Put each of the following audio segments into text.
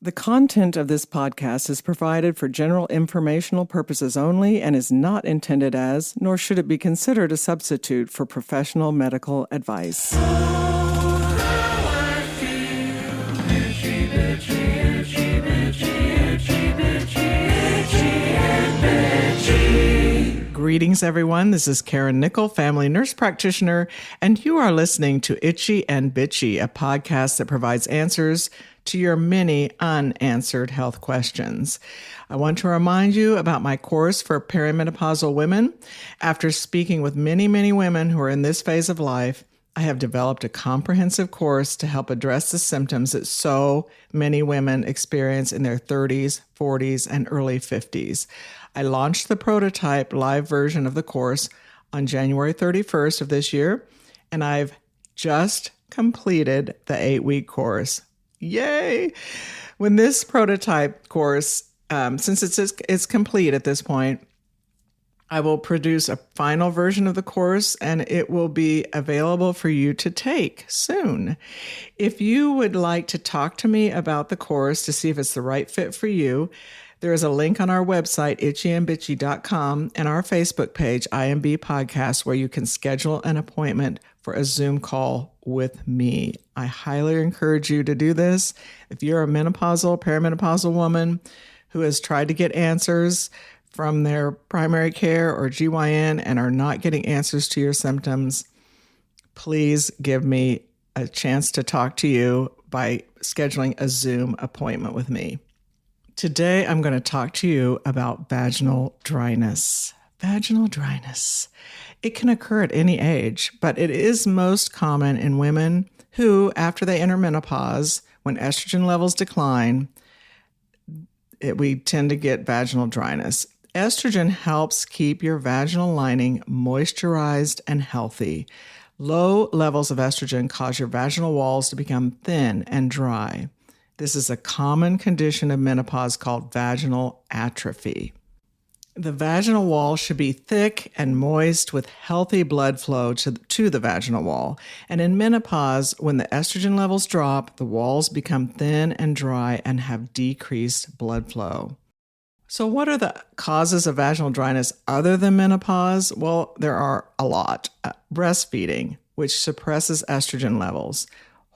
The content of this podcast is provided for general informational purposes only and is not intended as, nor should it be considered a substitute for professional medical advice. Greetings, everyone. This is Karen Nickel, family nurse practitioner, and you are listening to Itchy and Bitchy, a podcast that provides answers to your many unanswered health questions. I want to remind you about my course for perimenopausal women. After speaking with many, many women who are in this phase of life, I have developed a comprehensive course to help address the symptoms that so many women experience in their 30s, 40s, and early 50s. I launched the prototype live version of the course on January 31st of this year, and I've just completed the 8-week course. Yay! When this prototype course, since it's complete at this point, I will produce a final version of the course, and it will be available for you to take soon. If you would like to talk to me about the course to see if it's the right fit for you, there is a link on our website, itchyandbitchy.com, and our Facebook page, IMB Podcast, where you can schedule an appointment for a Zoom call with me. I highly encourage you to do this. If you're a menopausal, perimenopausal woman who has tried to get answers from their primary care or GYN and are not getting answers to your symptoms, please give me a chance to talk to you by scheduling a Zoom appointment with me. Today, I'm going to talk to you about vaginal dryness. Vaginal dryness. It can occur at any age, but it is most common in women who, after they enter menopause, when estrogen levels decline, we tend to get vaginal dryness. Estrogen helps keep your vaginal lining moisturized and healthy. Low levels of estrogen cause your vaginal walls to become thin and dry. This is a common condition of menopause called vaginal atrophy. The vaginal wall should be thick and moist with healthy blood flow to the vaginal wall. And in menopause, when the estrogen levels drop, the walls become thin and dry and have decreased blood flow. So what are the causes of vaginal dryness other than menopause? Well, there are a lot. Breastfeeding, which suppresses estrogen levels.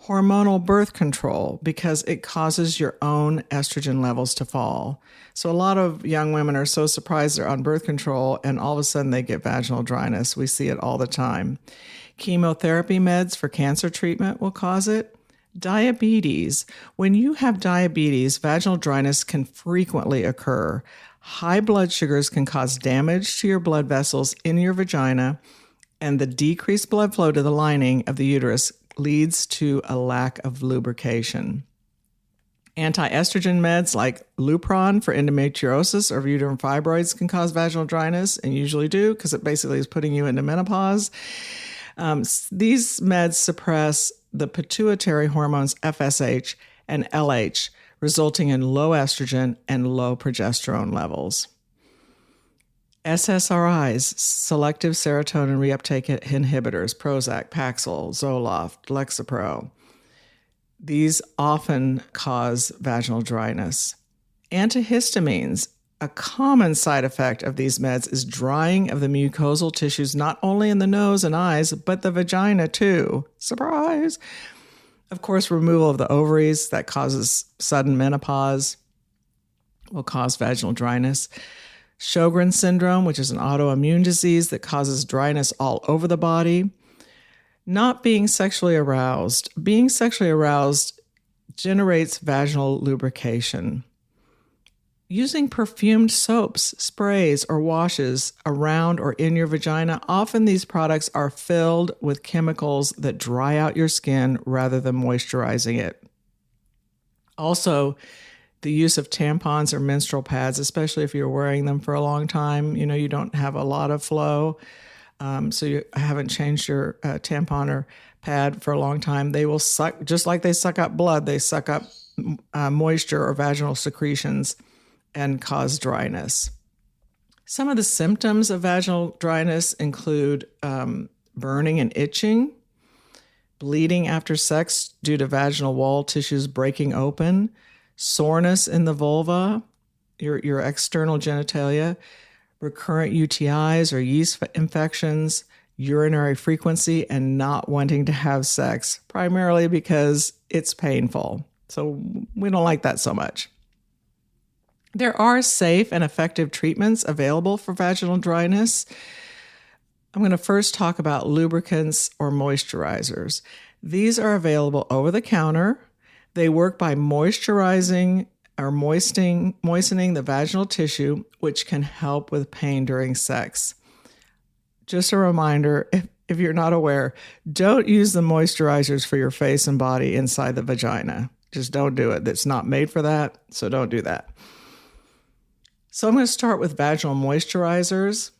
Hormonal birth control, because it causes your own estrogen levels to fall. So a lot of young women are so surprised they're on birth control and all of a sudden they get vaginal dryness. We see it all the time. Chemotherapy meds for cancer treatment will cause it. Diabetes. When you have diabetes, vaginal dryness can frequently occur. High blood sugars can cause damage to your blood vessels in your vagina, and the decreased blood flow to the lining of the uterus leads to a lack of lubrication. Anti-estrogen meds like Lupron for endometriosis or uterine fibroids can cause vaginal dryness, and usually do because it basically is putting you into menopause. These meds suppress the pituitary hormones FSH and LH, resulting in low estrogen and low progesterone levels. SSRIs, selective serotonin reuptake inhibitors, Prozac, Paxil, Zoloft, Lexapro. These often cause vaginal dryness. Antihistamines, a common side effect of these meds is drying of the mucosal tissues, not only in the nose and eyes, but the vagina too. Surprise! Of course, removal of the ovaries that causes sudden menopause will cause vaginal dryness. Sjogren's syndrome, which is an autoimmune disease that causes dryness all over the body. Not being sexually aroused. Being sexually aroused generates vaginal lubrication. Using perfumed soaps, sprays, or washes around or in your vagina, often these products are filled with chemicals that dry out your skin rather than moisturizing it. Also, the use of tampons or menstrual pads, especially if you're wearing them for a long time, you don't have a lot of flow, so you haven't changed your tampon or pad for a long time, they will suck, just like they suck up blood, they suck up moisture or vaginal secretions and cause dryness. Some of the symptoms of vaginal dryness include burning and itching, bleeding after sex due to vaginal wall tissues breaking open, soreness in the vulva, your external genitalia, recurrent UTIs or yeast infections, urinary frequency, and not wanting to have sex, primarily because it's painful. So we don't like that so much. There are safe and effective treatments available for vaginal dryness. I'm going to first talk about lubricants or moisturizers. These are available over the counter. They work by moisturizing or moistening the vaginal tissue, which can help with pain during sex. Just a reminder, if you're not aware, don't use the moisturizers for your face and body inside the vagina. Just don't do it. It's not made for that, so don't do that. So I'm going to start with vaginal moisturizers.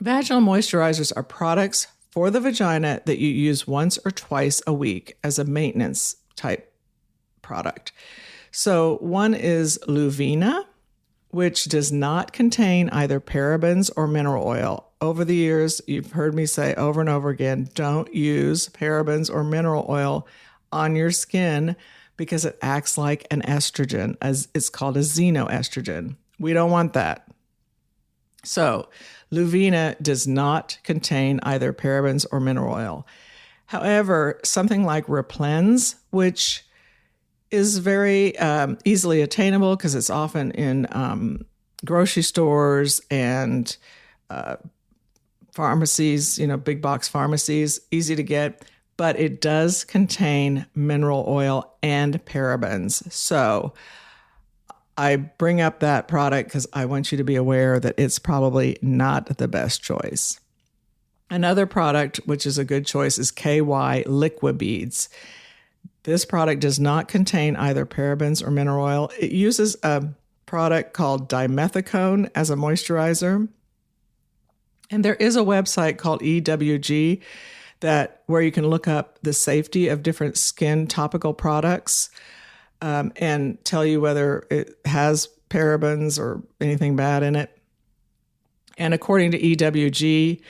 Vaginal moisturizers are products for the vagina that you use once or twice a week as a maintenance type product. So one is Luvina, which does not contain either parabens or mineral oil. Over the years, you've heard me say over and over again, don't use parabens or mineral oil on your skin because it acts like an estrogen, as it's called a xenoestrogen. We don't want that. So Luvina does not contain either parabens or mineral oil. However, something like Replens, which is very easily attainable because it's often in grocery stores and pharmacies, big box pharmacies, easy to get, but it does contain mineral oil and parabens. So I bring up that product because I want you to be aware that it's probably not the best choice. Another product, which is a good choice, is KY Liquibeads. This product does not contain either parabens or mineral oil. It uses a product called dimethicone as a moisturizer. And there is a website called EWG where you can look up the safety of different skin topical products and tell you whether it has parabens or anything bad in it. And according to EWG,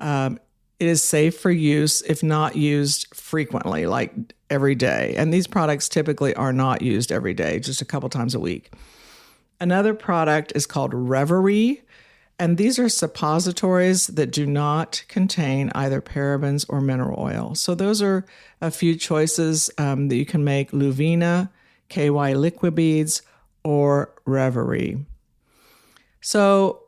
it is safe for use if not used frequently, like every day. And these products typically are not used every day, just a couple times a week. Another product is called Reverie, and these are suppositories that do not contain either parabens or mineral oil. So those are a few choices that you can make: Luvina, KY Liquibeads, or Reverie. So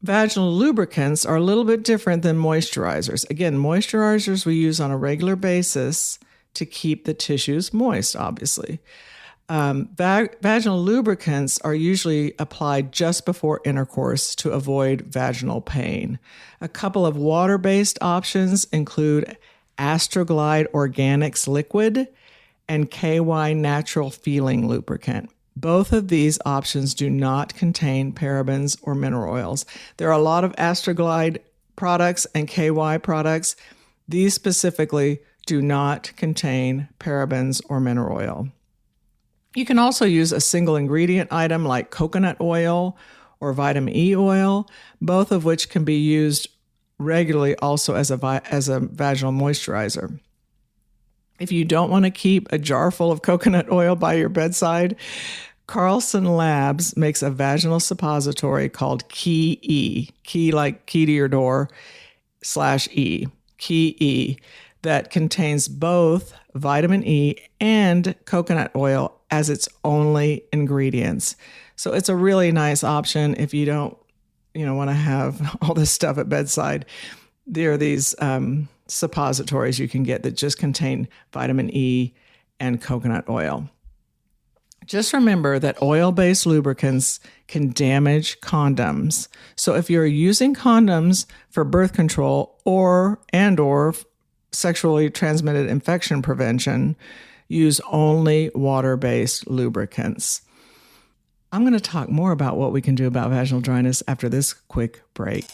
vaginal lubricants are a little bit different than moisturizers. Again, moisturizers we use on a regular basis to keep the tissues moist, obviously. Vaginal lubricants are usually applied just before intercourse to avoid vaginal pain. A couple of water-based options include Astroglide Organics Liquid and KY Natural Feeling Lubricant. Both of these options do not contain parabens or mineral oils. There are a lot of Astroglide products and KY products. These specifically do not contain parabens or mineral oil. You can also use a single ingredient item like coconut oil or vitamin E oil, both of which can be used regularly also as a vaginal moisturizer. If you don't want to keep a jar full of coconut oil by your bedside, Carlson Labs makes a vaginal suppository called Key E, key like key to your door /E, Key E, that contains both vitamin E and coconut oil as its only ingredients. So it's a really nice option if you don't, want to have all this stuff at bedside. There are these suppositories you can get that just contain vitamin E and coconut oil. Just remember that oil-based lubricants can damage condoms. So if you're using condoms for birth control or sexually transmitted infection prevention, use only water-based lubricants. I'm going to talk more about what we can do about vaginal dryness after this quick break.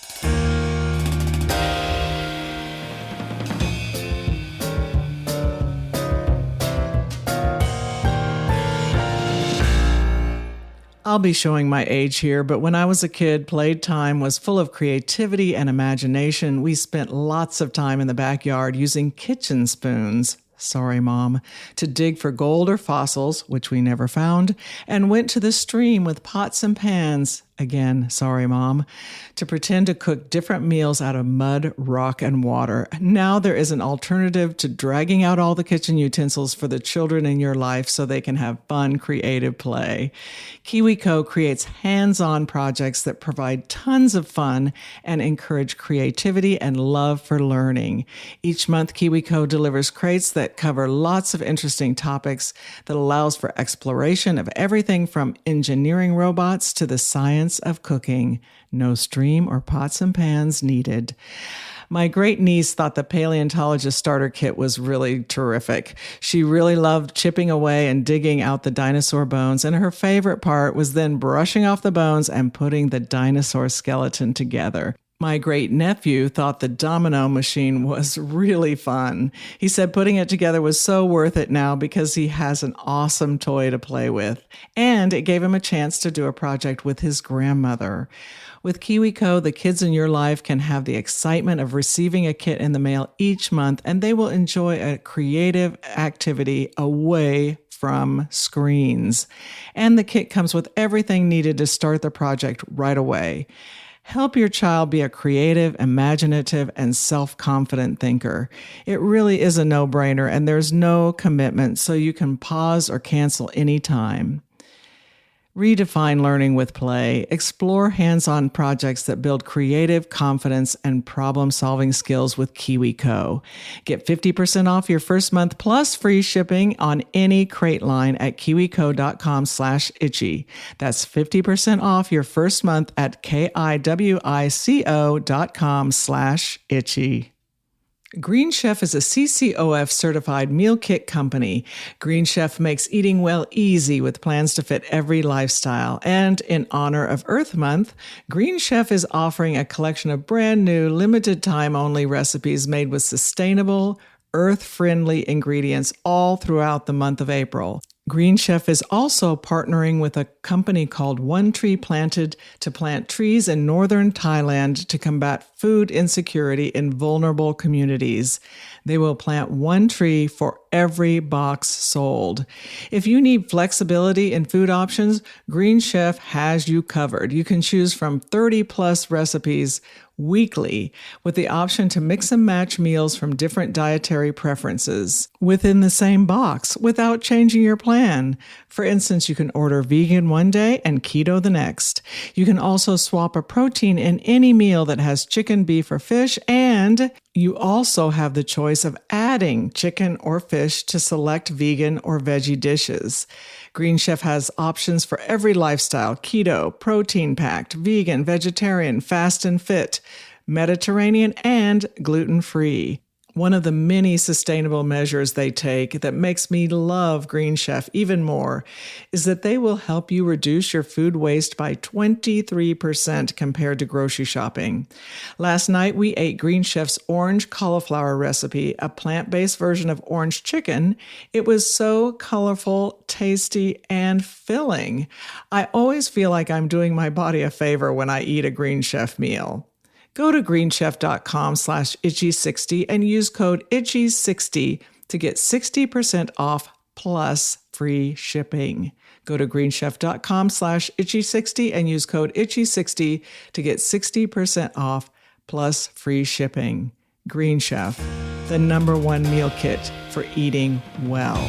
I'll be showing my age here, but when I was a kid, playtime was full of creativity and imagination. We spent lots of time in the backyard using kitchen spoons. sorry mom, to dig for gold or fossils, which we never found, and went to the stream with pots and pans, again, sorry mom, to pretend to cook different meals out of mud, rock, and water. Now there is an alternative to dragging out all the kitchen utensils for the children in your life so they can have fun, creative play. KiwiCo creates hands-on projects that provide tons of fun and encourage creativity and love for learning. Each month, KiwiCo delivers crates that cover lots of interesting topics that allows for exploration of everything from engineering robots to the science of cooking. No stream or pots and pans needed. My great niece thought the paleontologist starter kit was really terrific. She really loved chipping away and digging out the dinosaur bones, and her favorite part was then brushing off the bones and putting the dinosaur skeleton together. My great nephew thought the domino machine was really fun. He said putting it together was so worth it now because he has an awesome toy to play with. And it gave him a chance to do a project with his grandmother. With KiwiCo, the kids in your life can have the excitement of receiving a kit in the mail each month, and they will enjoy a creative activity away from screens. And the kit comes with everything needed to start the project right away. Help your child be a creative, imaginative, and self-confident thinker. It really is a no-brainer, and there's no commitment, so you can pause or cancel anytime. Redefine learning with play. Explore hands-on projects that build creative confidence and problem-solving skills with KiwiCo. Get 50% off your first month plus free shipping on any crate line at kiwico.com/itchy. That's 50% off your first month at kiwico.com/itchy. Green Chef is a CCOF certified meal kit company. Green Chef makes eating well easy with plans to fit every lifestyle. And in honor of Earth Month, Green Chef is offering a collection of brand new, limited time only recipes made with sustainable, earth-friendly ingredients all throughout the month of April. Green Chef is also partnering with a company called One Tree Planted to plant trees in northern Thailand to combat food insecurity in vulnerable communities. They will plant one tree for every box sold. If you need flexibility in food options, Green Chef has you covered. You can choose from 30 plus recipes weekly with the option to mix and match meals from different dietary preferences within the same box without changing your plan. For instance, you can order vegan one day and keto the next. You can also swap a protein in any meal that has chicken, beef, or fish, and you also have the choice of adding chicken or fish to select vegan or veggie dishes. Green Chef has options for every lifestyle: keto, protein-packed, vegan, vegetarian, fast and fit, Mediterranean, and gluten-free. One of the many sustainable measures they take that makes me love Green Chef even more is that they will help you reduce your food waste by 23% compared to grocery shopping. Last night, we ate Green Chef's orange cauliflower recipe, a plant-based version of orange chicken. It was so colorful, tasty, and filling. I always feel like I'm doing my body a favor when I eat a Green Chef meal. Go to greenchef.com/itchy60 and use code itchy60 to get 60% off plus free shipping. Go to greenchef.com/itchy60 and use code itchy60 to get 60% off plus free shipping. Green Chef, the #1 meal kit for eating well.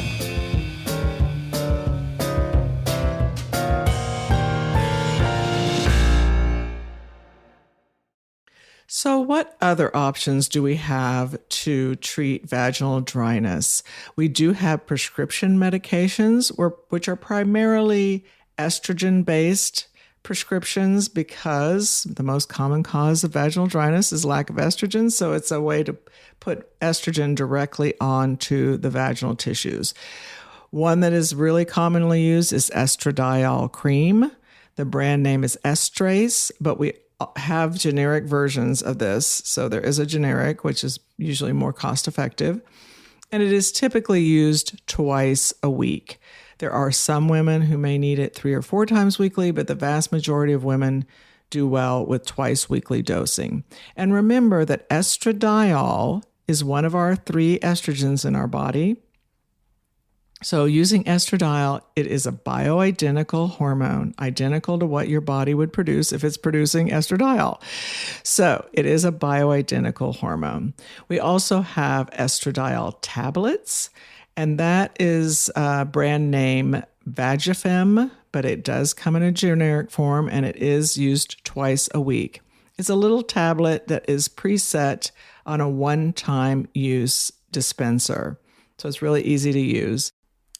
So what other options do we have to treat vaginal dryness? We do have prescription medications, which are primarily estrogen-based prescriptions because the most common cause of vaginal dryness is lack of estrogen. So it's a way to put estrogen directly onto the vaginal tissues. One that is really commonly used is estradiol cream. The brand name is Estrace, but we have generic versions of this. So there is a generic, which is usually more cost effective, and it is typically used twice a week. There are some women who may need it 3 or 4 times weekly, but the vast majority of women do well with twice weekly dosing. And remember that estradiol is one of our 3 estrogens in our body. So using estradiol, it is a bioidentical hormone, identical to what your body would produce if it's producing estradiol. So it is a bioidentical hormone. We also have estradiol tablets, and that is brand name Vagifem, but it does come in a generic form, and it is used twice a week. It's a little tablet that is preset on a one-time use dispenser, so it's really easy to use.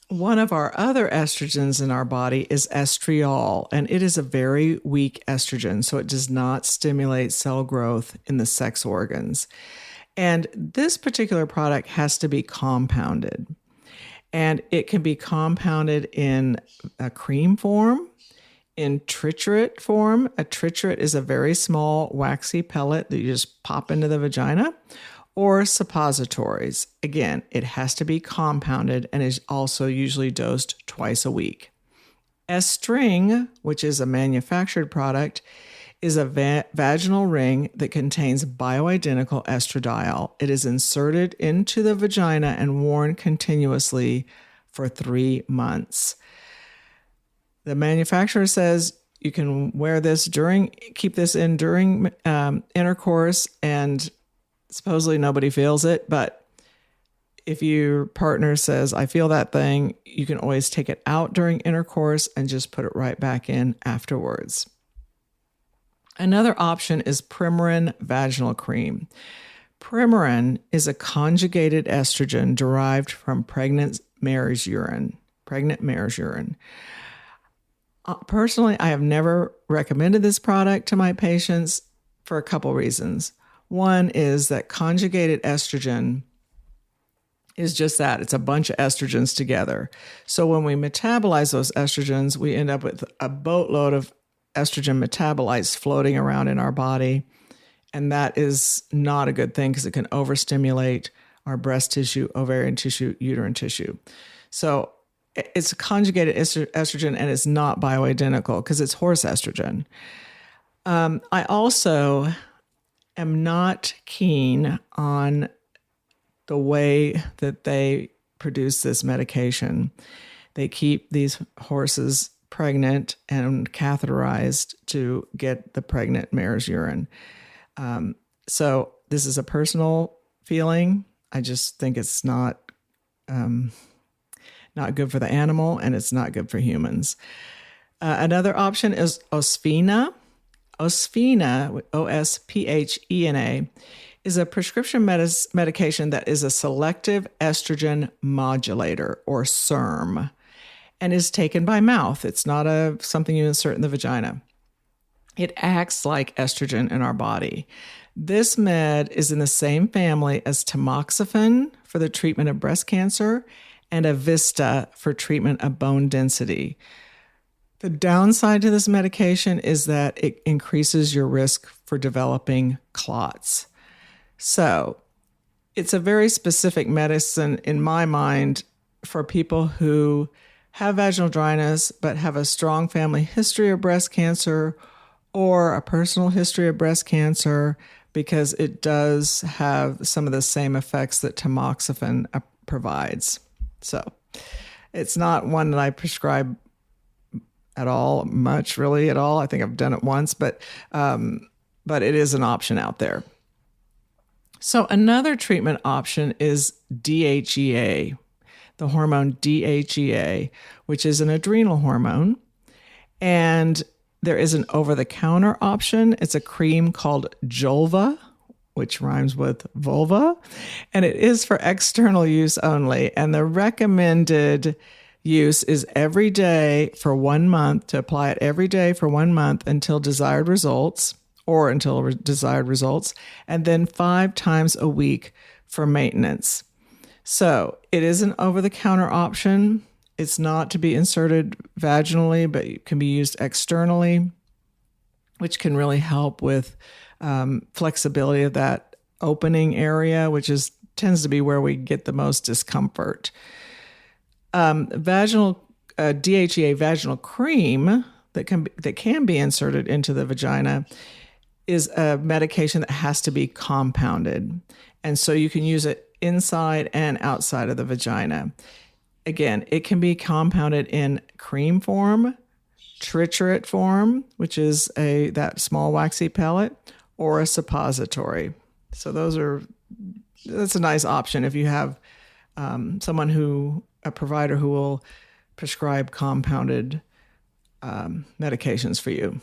One of our other estrogens in our body is estriol, and it is a very weak estrogen, so it does not stimulate cell growth in the sex organs. And this particular product has to be compounded, and it can be compounded in a cream form, in triturate form. A triturate is a very small waxy pellet that you just pop into the vagina, or suppositories. Again, it has to be compounded and is also usually dosed twice a week. S-string, which is a manufactured product, is a vaginal ring that contains bioidentical estradiol. It is inserted into the vagina and worn continuously for 3 months. The manufacturer says you can wear this keep this in during intercourse, and supposedly nobody feels it, but if your partner says, I feel that thing, you can always take it out during intercourse and just put it right back in afterwards. Another option is Premarin vaginal cream. Premarin is a conjugated estrogen derived from pregnant mare's urine. Personally, I have never recommended this product to my patients for a couple reasons. One is that conjugated estrogen is just that. It's a bunch of estrogens together. So when we metabolize those estrogens, we end up with a boatload of estrogen metabolites floating around in our body. And that is not a good thing because it can overstimulate our breast tissue, ovarian tissue, uterine tissue. So it's a conjugated estrogen, and it's not bioidentical because it's horse estrogen. I also am not keen on the way that they produce this medication. They keep these horses pregnant and catheterized to get the pregnant mare's urine. So this is a personal feeling. I just think it's not good for the animal, and it's not good for humans. Another option is Osphena. Osphena, O-S-P-H-E-N-A, is a prescription medication that is a selective estrogen modulator, or SERM, and is taken by mouth. It's not something you insert in the vagina. It acts like estrogen in our body. This med is in the same family as tamoxifen for the treatment of breast cancer and Avista for treatment of bone density. The downside to this medication is that it increases your risk for developing clots. So it's a very specific medicine in my mind for people who have vaginal dryness but have a strong family history of breast cancer or a personal history of breast cancer, because it does have some of the same effects that tamoxifen provides. So it's not one that I prescribe at all, much really at all. I think I've done it once, but it is an option out there. So another treatment option is DHEA, the hormone DHEA, which is an adrenal hormone. And there is an over-the-counter option. It's a cream called Julva, which rhymes with vulva, and it is for external use only. And the recommended use is every day for 1 month, to apply it every day for 1 month until desired results, and then 5 times a week for maintenance. So it is an over-the-counter option. It's not to be inserted vaginally, but it can be used externally, which can really help with flexibility of that opening area, which tends to be where we get the most discomfort. DHEA vaginal cream that can be inserted into the vagina is a medication that has to be compounded, and so you can use it inside and outside of the vagina. Again, it can be compounded in cream form, triturate form, which is that small waxy pellet, or a suppository. So that's a nice option if you have a provider who will prescribe compounded medications for you.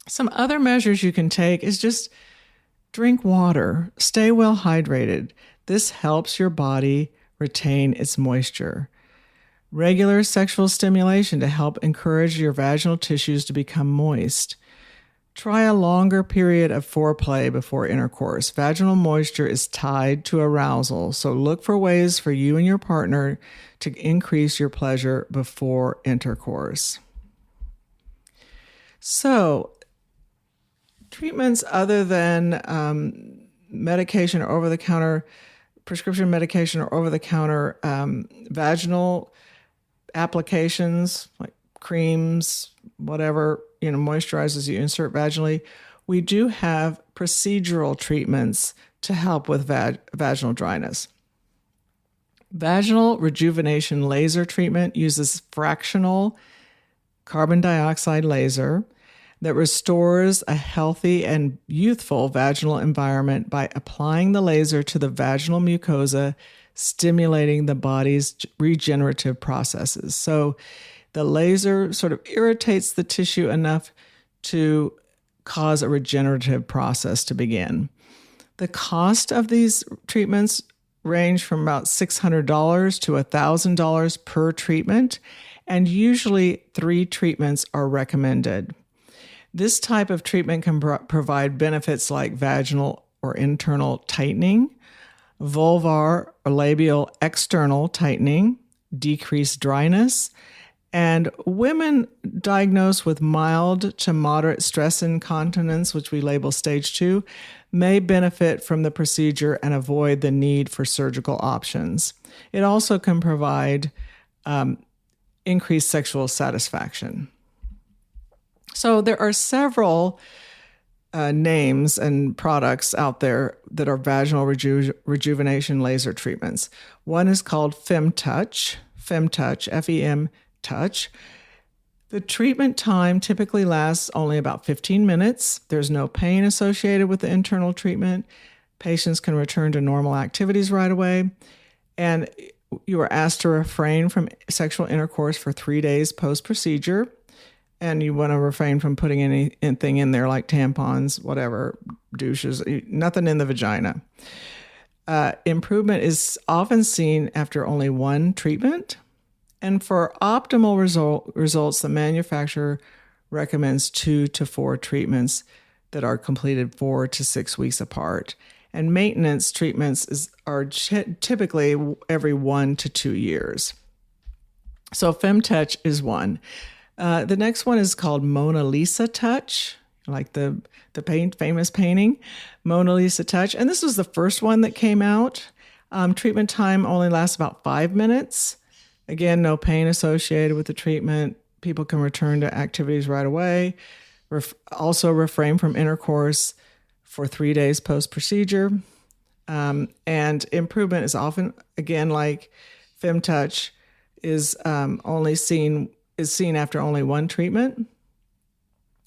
Some other measures you can take is just drink water, stay well hydrated. This helps your body retain its moisture. Regular sexual stimulation to help encourage your vaginal tissues to become moist. Try a longer period of foreplay before intercourse. Vaginal moisture is tied to arousal, so look for ways for you and your partner to increase your pleasure before intercourse. So, treatments other than medication or over-the-counter, prescription medication or over-the-counter vaginal applications like creams, whatever, moisturizers you insert vaginally. We do have procedural treatments to help with vaginal dryness. Vaginal rejuvenation laser treatment uses fractional carbon dioxide laser that restores a healthy and youthful vaginal environment by applying the laser to the vaginal mucosa, stimulating the body's regenerative processes. So the laser sort of irritates the tissue enough to cause a regenerative process to begin. The cost of these treatments range from about $600 to $1,000 per treatment, and usually 3 treatments are recommended. This type of treatment can provide benefits like vaginal or internal tightening, vulvar or labial external tightening, decreased dryness, and women diagnosed with mild to moderate stress incontinence, which we label stage 2, may benefit from the procedure and avoid the need for surgical options. It also can provide increased sexual satisfaction. So there are several names and products out there that are vaginal rejuvenation laser treatments. One is called FemTouch, F-E-M touch. The treatment time typically lasts only about 15 minutes. There's no pain associated with the internal treatment. Patients can return to normal activities right away. And you are asked to refrain from sexual intercourse for 3 days post-procedure. And you want to refrain from putting anything in there like tampons, whatever, douches, nothing in the vagina. Improvement is often seen after only 1 treatment. And for optimal results, the manufacturer recommends 2 to 4 treatments that are completed 4 to 6 weeks apart. And maintenance treatments are typically every 1 to 2 years. So FemTouch is one. The next one is called Mona Lisa Touch, like the famous painting, Mona Lisa Touch. And this was the first one that came out. Treatment time only lasts about 5 minutes. Again, no pain associated with the treatment. People can return to activities right away. Also refrain from intercourse for 3 days post-procedure. And improvement is often, again, like FemTouch, is seen after only 1 treatment.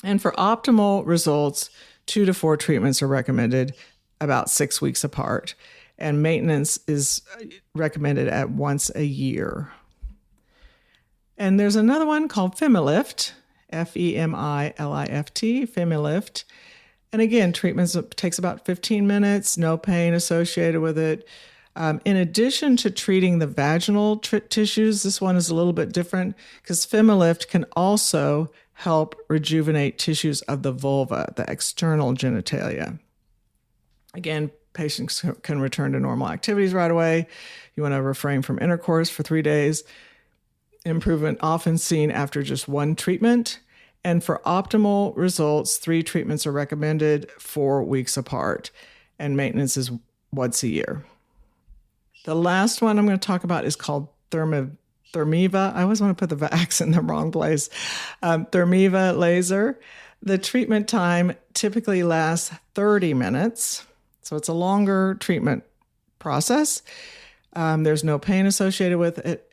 And for optimal results, 2 to 4 treatments are recommended about 6 weeks apart. And maintenance is recommended at once a year. And there's another one called Femilift, F-E-M-I-L-I-F-T, Femilift. And again, treatment takes about 15 minutes, no pain associated with it. In addition to treating the vaginal tissues, this one is a little bit different because Femilift can also help rejuvenate tissues of the vulva, the external genitalia. Again, patients can return to normal activities right away. You want to refrain from intercourse for 3 days. Improvement often seen after just 1 treatment. And for optimal results, 3 treatments are recommended 4 weeks apart. And maintenance is once a year. The last one I'm going to talk about is called Thermiva. I always want to put the accent in the wrong place. Thermiva laser. The treatment time typically lasts 30 minutes. So it's a longer treatment process. There's no pain associated with it.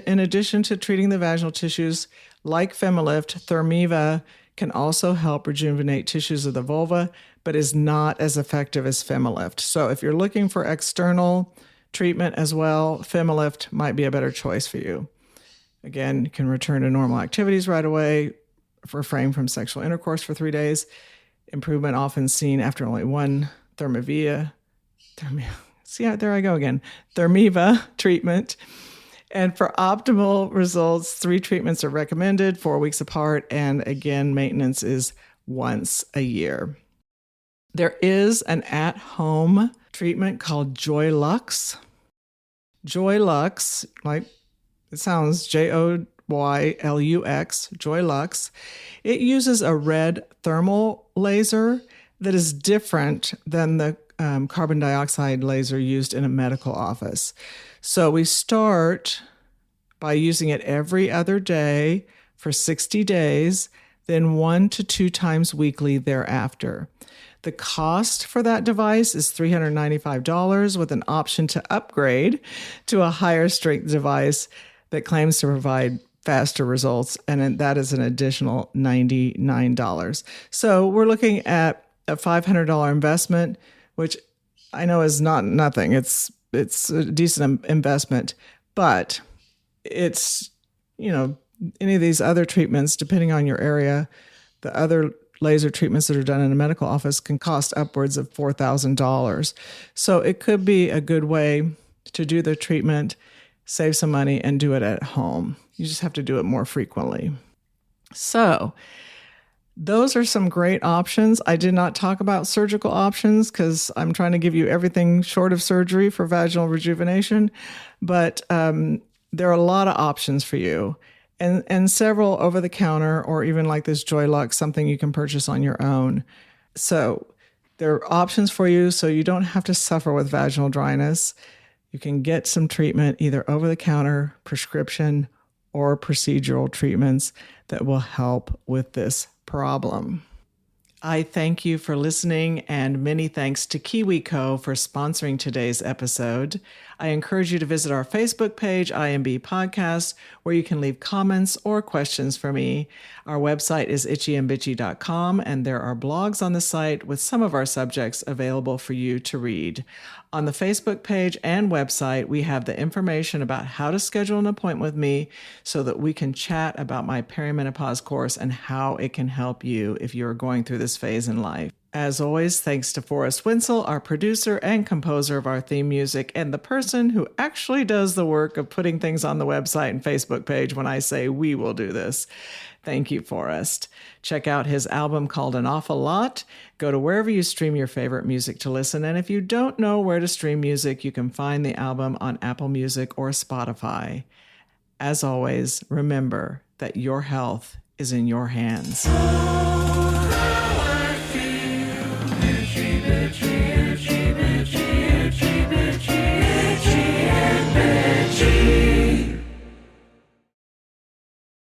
In addition to treating the vaginal tissues, like Femilift, Thermiva can also help rejuvenate tissues of the vulva, but is not as effective as Femilift. So if you're looking for external treatment as well, Femilift might be a better choice for you. Again, you can return to normal activities right away, refrain from sexual intercourse for 3 days. Improvement often seen after only one Thermiva treatment. And for optimal results, 3 treatments are recommended, 4 weeks apart. And again, maintenance is once a year. There is an at-home treatment called Joylux. Joylux, like it sounds, Joylux, Joylux. It uses a red thermal laser that is different than the carbon dioxide laser used in a medical office. So we start by using it every other day for 60 days, then 1 to 2 times weekly thereafter. The cost for that device is $395 with an option to upgrade to a higher strength device that claims to provide faster results, and that is an additional $99. So we're looking at a $500 investment, which I know is not nothing. It's a decent investment, but it's, any of these other treatments, depending on your area, the other laser treatments that are done in a medical office can cost upwards of $4,000. So it could be a good way to do the treatment, save some money, and do it at home. You just have to do it more frequently. So those are some great options. I did not talk about surgical options because I'm trying to give you everything short of surgery for vaginal rejuvenation, but there are a lot of options for you. And several over-the-counter, or even like this Joylux, something you can purchase on your own. So there are options for you so you don't have to suffer with vaginal dryness. You can get some treatment, either over-the-counter, prescription, or procedural treatments that will help with this problem. I thank you for listening, and many thanks to KiwiCo for sponsoring today's episode. I encourage you to visit our Facebook page, IMB Podcast, where you can leave comments or questions for me. Our website is itchyandbitchy.com, and there are blogs on the site with some of our subjects available for you to read. On the Facebook page and website, we have the information about how to schedule an appointment with me so that we can chat about my perimenopause course and how it can help you if you're going through this phase in life. As always, thanks to Forrest Winsel, our producer and composer of our theme music, and the person who actually does the work of putting things on the website and Facebook page when I say we will do this. Thank you, Forrest. Check out his album called An Awful Lot. Go to wherever you stream your favorite music to listen. And if you don't know where to stream music, you can find the album on Apple Music or Spotify. As always, remember that your health is in your hands.